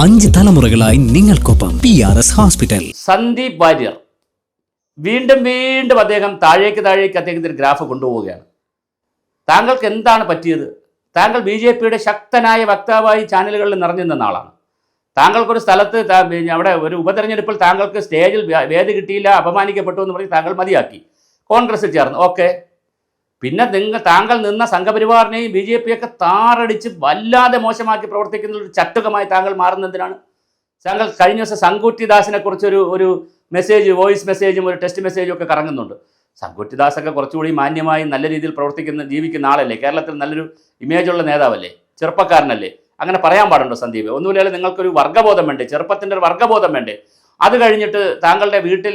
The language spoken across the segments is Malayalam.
5 തലമുറകളായി നിങ്ങൾക്കൊപ്പം PRS ഹോസ്പിറ്റൽ. സന്ദീപ് വാര്യർ വീണ്ടും വീണ്ടും അദ്ദേഹം താഴേക്ക് അദ്ദേഹത്തിന്റെ ഗ്രാഫ് കൊണ്ടുപോവുകയാണ്. താങ്കൾക്ക് എന്താണ് പറ്റിയത്? താങ്കൾ BJPയുടെ ശക്തനായ വക്താവായി ചാനലുകളിൽ നിറഞ്ഞു നിന്ന ആളാണ്. താങ്കൾക്കൊരു സ്ഥലത്ത് അവിടെ ഒരു ഉപതെരഞ്ഞെടുപ്പിൽ താങ്കൾക്ക് സ്റ്റേജിൽ വേദി കിട്ടിയില്ല, അപമാനിക്കപ്പെട്ടു എന്ന് പറഞ്ഞ് താങ്കൾ മതിയാക്കി, കോൺഗ്രസിൽ ചേർന്നു. ഓക്കെ, പിന്നെ താങ്കൾ നിന്ന സംഘപരിവാറിനെയും BJPയൊക്കെ താറടിച്ച് വല്ലാതെ മോശമാക്കി പ്രവർത്തിക്കുന്ന ഒരു ചട്ടുകമായി താങ്കൾ മാറുന്നതിനാണ്. താങ്കൾ കഴിഞ്ഞ ദിവസം സങ്കുറ്റിദാസിനെ കുറിച്ച് ഒരു മെസ്സേജ്, വോയിസ് മെസ്സേജും ഒരു ടെക്സ്റ്റ് മെസ്സേജും ഒക്കെ കറങ്ങുന്നുണ്ട്. സങ്കുറ്റിദാസൊക്കെ കുറച്ചുകൂടി മാന്യമായി നല്ല രീതിയിൽ ജീവിക്കുന്ന ആളല്ലേ, കേരളത്തിൽ നല്ലൊരു ഇമേജുള്ള നേതാവല്ലേ, ചെറുപ്പക്കാരനല്ലേ, അങ്ങനെ പറയാൻ പാടുണ്ടോ സന്ദീപ്? ഒന്നുമില്ല, നിങ്ങൾക്കൊരു വർഗ്ഗബോധം വേണ്ടേ, ചെറുപ്പത്തിൻ്റെ ഒരു വർഗ്ഗബോധം വേണ്ടേ? അത് കഴിഞ്ഞിട്ട് താങ്കളുടെ വീട്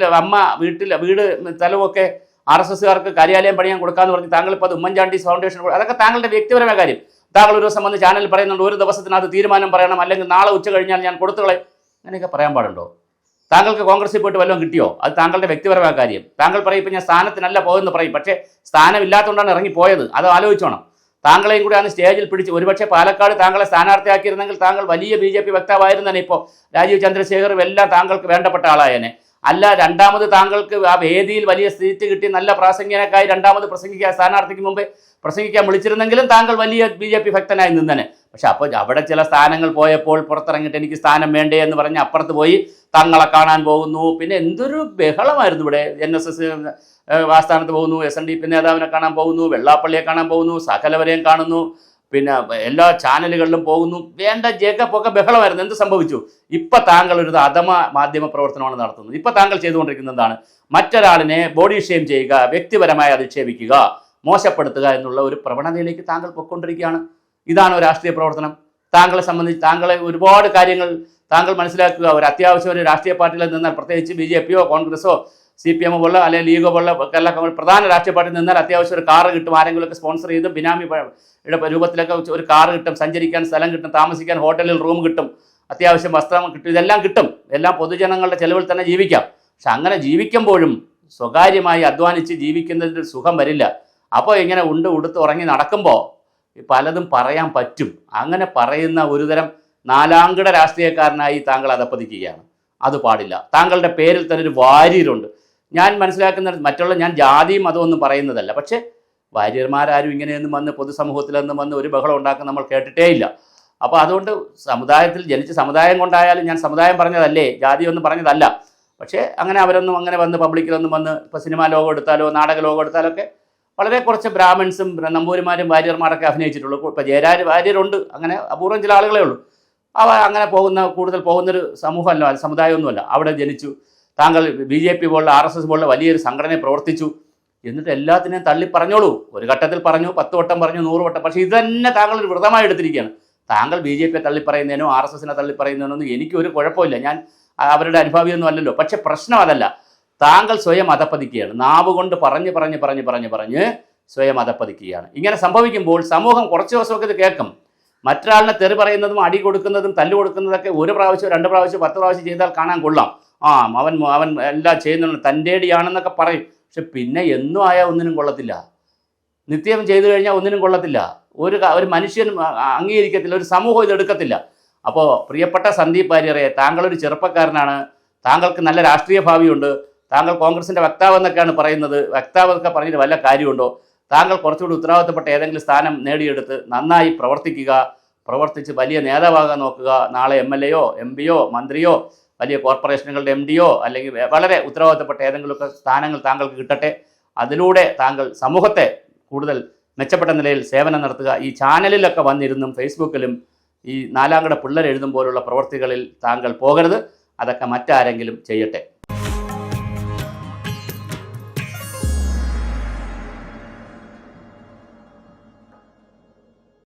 സ്ഥലമൊക്കെ RSSകാർക്ക് കാര്യാലയം പണിയാൻ കൊടുക്കാമെന്ന് പറഞ്ഞ് താങ്കൾ ഇപ്പോൾ അത് ഉമ്മൻചാണ്ടി ഫൗണ്ടേഷൻ, അതൊക്കെ താങ്കളുടെ വ്യക്തിപരമായ കാര്യം. താങ്കൾ ഒരു ദിവസം വന്ന് ചാനലിൽ പറയുന്നുണ്ട്, ഒരു ദിവസത്തിനകത്ത് തീരുമാനം പറയണം, അല്ലെങ്കിൽ നാളെ ഉച്ച കഴിഞ്ഞാൽ ഞാൻ കൊടുത്തുകളയും. അങ്ങനെയൊക്കെ പറയാൻ പാടുണ്ടോ? താങ്കൾക്ക് കോൺഗ്രസിൽ പോയിട്ട് വല്ലതും കിട്ടിയോ? അത് താങ്കളുടെ വ്യക്തിപരമായ കാര്യം. താങ്കൾ പറയും ഇപ്പം ഞാൻ സ്ഥാനത്തിനല്ല പോയെന്ന് പറയും, പക്ഷേ സ്ഥാനമില്ലാത്തതുകൊണ്ടാണ് ഇറങ്ങിപ്പോയത്. അത് ആലോചിച്ചോണം. താങ്കളെയും കൂടി അന്ന് സ്റ്റേജിൽ പിടിച്ച്, ഒരുപക്ഷെ പാലക്കാട് താങ്കളെ സ്ഥാനാർത്ഥിയാക്കിയിരുന്നെങ്കിൽ താങ്കൾ വലിയ BJP വക്താവായിരുന്നേ. ഇപ്പോൾ രാജീവ് ചന്ദ്രശേഖറും എല്ലാം താങ്കൾക്ക് വേണ്ടപ്പെട്ട ആളായേനെ. അല്ല, രണ്ടാമത് താങ്കൾക്ക് ആ വേദിയിൽ വലിയ സീറ്റ് കിട്ടി നല്ല പ്രാസംഗികനായി രണ്ടാമത് സ്ഥാനാർത്ഥിക്ക് മുമ്പേ പ്രസംഗിക്കാൻ വിളിച്ചിരുന്നെങ്കിലും താങ്കൾ വലിയ BJP ഭക്തനായി നിന്നനെ. പക്ഷെ അപ്പോൾ അവിടെ ചില സ്ഥാനങ്ങൾ പോയപ്പോൾ പുറത്തിറങ്ങിയിട്ട് എനിക്ക് സ്ഥാനം വേണ്ടേ എന്ന് പറഞ്ഞ് അപ്പുറത്ത് പോയി തങ്ങളെ കാണാൻ പോകുന്നു. പിന്നെ എന്തൊരു ബഹളമായിരുന്നു ഇവിടെ. NSS ആസ്ഥാനത്ത് പോകുന്നു, SNDP നേതാവിനെ കാണാൻ പോകുന്നു, വെള്ളാപ്പള്ളിയെ കാണാൻ പോകുന്നു, സകലവരെയും കാണുന്നു, പിന്നെ എല്ലാ ചാനലുകളിലും പോകുന്നു, വേണ്ട ജഗപ്പൊക്കെ ബഹളമായിരുന്നു. എന്ത് സംഭവിച്ചു? ഇപ്പം താങ്കൾ ഒരു അധമ മാധ്യമ പ്രവർത്തനമാണ് നടത്തുന്നത്. ഇപ്പം താങ്കൾ ചെയ്തുകൊണ്ടിരിക്കുന്നത് എന്താണ്? മറ്റൊരാളിനെ ബോഡി ഷെയിം ചെയ്യുക, വ്യക്തിപരമായി അധിക്ഷേപിക്കുക, മോശപ്പെടുത്തുക എന്നുള്ള ഒരു പ്രവണതയിലേക്ക് താങ്കൾ പൊയ്ക്കൊണ്ടിരിക്കുകയാണ്. ഇതാണോ രാഷ്ട്രീയ പ്രവർത്തനം? താങ്കളെ സംബന്ധിച്ച് താങ്കളെ ഒരുപാട് കാര്യങ്ങൾ താങ്കൾ മനസ്സിലാക്കുക. ഒരു അത്യാവശ്യം ഒരു രാഷ്ട്രീയ പാർട്ടിയിൽ നിന്നാൽ, പ്രത്യേകിച്ച് BJPയോ കോൺഗ്രസോ CPM പോലുള്ള അല്ലെങ്കിൽ ലീഗോ പോലുള്ള പ്രധാന രാഷ്ട്രീയ പാർട്ടിയിൽ നിന്നാൽ അത്യാവശ്യം ഒരു കാറ് കിട്ടും, ആരെങ്കിലുമൊക്കെ സ്പോൺസർ ചെയ്തും ബിനാമി രൂപത്തിലൊക്കെ ഒരു കാറ് കിട്ടും, സഞ്ചരിക്കാൻ സ്ഥലം കിട്ടും, താമസിക്കാൻ ഹോട്ടലിൽ റൂം കിട്ടും, അത്യാവശ്യം വസ്ത്രം കിട്ടും, ഇതെല്ലാം കിട്ടും. എല്ലാം പൊതുജനങ്ങളുടെ ചെലവിൽ തന്നെ ജീവിക്കാം. പക്ഷെ അങ്ങനെ ജീവിക്കുമ്പോഴും സ്വകാര്യമായി അധ്വാനിച്ച് ജീവിക്കുന്നതിൻ്റെ സുഖം വരില്ല. അപ്പോൾ ഇങ്ങനെ ഉടുത്ത് ഉറങ്ങി നടക്കുമ്പോൾ പലതും പറയാൻ പറ്റും. അങ്ങനെ പറയുന്ന ഒരുതരം നാലാംകിട രാഷ്ട്രീയക്കാരനായി താങ്കൾ അധപ്പതിക്കുകയാണ്. അത് പാടില്ല. താങ്കളുടെ പേരിൽ തന്നെ ഒരു വാര്യരുണ്ട്. ഞാൻ മനസ്സിലാക്കുന്ന മറ്റുള്ള, ഞാൻ ജാതിയും മതമൊന്നും പറയുന്നതല്ല, പക്ഷേ വാര്യന്മാരാരും ഇങ്ങനെയൊന്നും വന്ന് പൊതുസമൂഹത്തിലൊന്നും വന്ന് ഒരു ബഹളം ഉണ്ടാക്കുന്ന നമ്മൾ കേട്ടിട്ടേ ഇല്ല. അപ്പോൾ അതുകൊണ്ട് സമുദായത്തിൽ ജനിച്ച സമുദായം കൊണ്ടായാലും, ഞാൻ സമുദായം പറഞ്ഞതല്ലേ, ജാതിയൊന്നും പറഞ്ഞതല്ല. പക്ഷേ അങ്ങനെ അവരൊന്നും അങ്ങനെ വന്ന് പബ്ലിക്കിലൊന്നും വന്ന് ഇപ്പോൾ സിനിമാ ലോകം എടുത്താലോ നാടക ലോകം എടുത്താലോ ഒക്കെ വളരെ കുറച്ച് ബ്രാഹ്മിൺസും നമ്പൂരിമാരും വാര്യർമാരൊക്കെ അഭിനയിച്ചിട്ടുള്ളൂ. ഇപ്പോൾ ജയരാജ് വാര്യരുണ്ട്, അങ്ങനെ അപൂർവം ചില ആളുകളേ ഉള്ളൂ. അങ്ങനെ കൂടുതൽ പോകുന്നൊരു സമൂഹമല്ല, സമുദായമൊന്നുമല്ല. അവിടെ ജനിച്ചു. താങ്കൾ BJP പോലുള്ള RSS പോലുള്ള വലിയൊരു സംഘടനയെ പ്രവർത്തിച്ചു. എന്നിട്ട് എല്ലാത്തിനെയും തള്ളി പറഞ്ഞോളൂ. ഒരു ഘട്ടത്തിൽ പറഞ്ഞു, 10 വട്ടം പറഞ്ഞു, 100 വട്ടം. പക്ഷേ ഇത് തന്നെ താങ്കൾ ഒരു വ്രതമായി എടുത്തിരിക്കുകയാണ്. താങ്കൾ BJPയെ തള്ളിപ്പറയുന്നതിനോ RSSനെ തള്ളിപ്പറയുന്നതിനോ ഒന്നും എനിക്കൊരു കുഴപ്പമില്ല. ഞാൻ അവരുടെ അനുഭാവിയൊന്നും അല്ലല്ലോ. പക്ഷെ പ്രശ്നം അതല്ല. താങ്കൾ സ്വയം അധപ്പതിക്കുകയാണ്. നാവ് കൊണ്ട് പറഞ്ഞ് സ്വയം അധപ്പതിക്കുകയാണ്. ഇങ്ങനെ സംഭവിക്കുമ്പോൾ സമൂഹം കുറച്ച് ദിവസമൊക്കെ ഇത് കേൾക്കും. മറ്റൊരാളിനെ തെറി പറയുന്നതും അടി കൊടുക്കുന്നതും തല്ലു കൊടുക്കുന്നതൊക്കെ 1 പ്രാവശ്യം 2 പ്രാവശ്യം 10 പ്രാവശ്യം ചെയ്താൽ കാണാൻ കൊള്ളാം. അവൻ എല്ലാം ചെയ്യുന്നുണ്ട്, തൻ്റെടിയാണെന്നൊക്കെ പറയും. പക്ഷെ പിന്നെ എന്നും ആയാൽ ഒന്നിനും കൊള്ളത്തില്ല. നിത്യം ചെയ്തു കഴിഞ്ഞാൽ ഒന്നിനും കൊള്ളത്തില്ല. ഒരു മനുഷ്യനും അംഗീകരിക്കത്തില്ല, ഒരു സമൂഹം ഇതെടുക്കത്തില്ല. അപ്പോൾ പ്രിയപ്പെട്ട സന്ദീപ് വാര്യരെ, താങ്കളൊരു ചെറുപ്പക്കാരനാണ്, താങ്കൾക്ക് നല്ല രാഷ്ട്രീയ ഭാവിയുണ്ട്, താങ്കൾ കോൺഗ്രസിൻ്റെ വക്താവ് എന്നൊക്കെയാണ് പറയുന്നത്. വക്താവ് എന്നൊക്കെ പറഞ്ഞിട്ട് വല്ല കാര്യമുണ്ടോ? താങ്കൾ കുറച്ചുകൂടി ഉത്തരവാദിത്തപ്പെട്ട ഏതെങ്കിലും സ്ഥാനം നേടിയെടുത്ത് നന്നായി പ്രവർത്തിച്ച് വലിയ നേതാവാകാൻ നോക്കുക. നാളെ MLAയോ MPയോ മന്ത്രിയോ വലിയ കോർപ്പറേഷനുകളുടെ MDയോ അല്ലെങ്കിൽ വളരെ ഉത്തരവാദിത്തപ്പെട്ട ഏതെങ്കിലുമൊക്കെ സ്ഥാനങ്ങൾ താങ്കൾക്ക് കിട്ടട്ടെ. അതിലൂടെ താങ്കൾ സമൂഹത്തെ കൂടുതൽ മെച്ചപ്പെട്ട നിലയിൽ സേവനം നടത്തുക. ഈ ചാനലിലൊക്കെ വന്നിരുന്നും ഫേസ്ബുക്കിലും ഈ നാലാംകിട പിള്ളേർ എഴുതും പോലുള്ള പ്രവൃത്തികളിൽ താങ്കൾ പോകരുത്. അതൊക്കെ മറ്റാരെങ്കിലും ചെയ്യട്ടെ.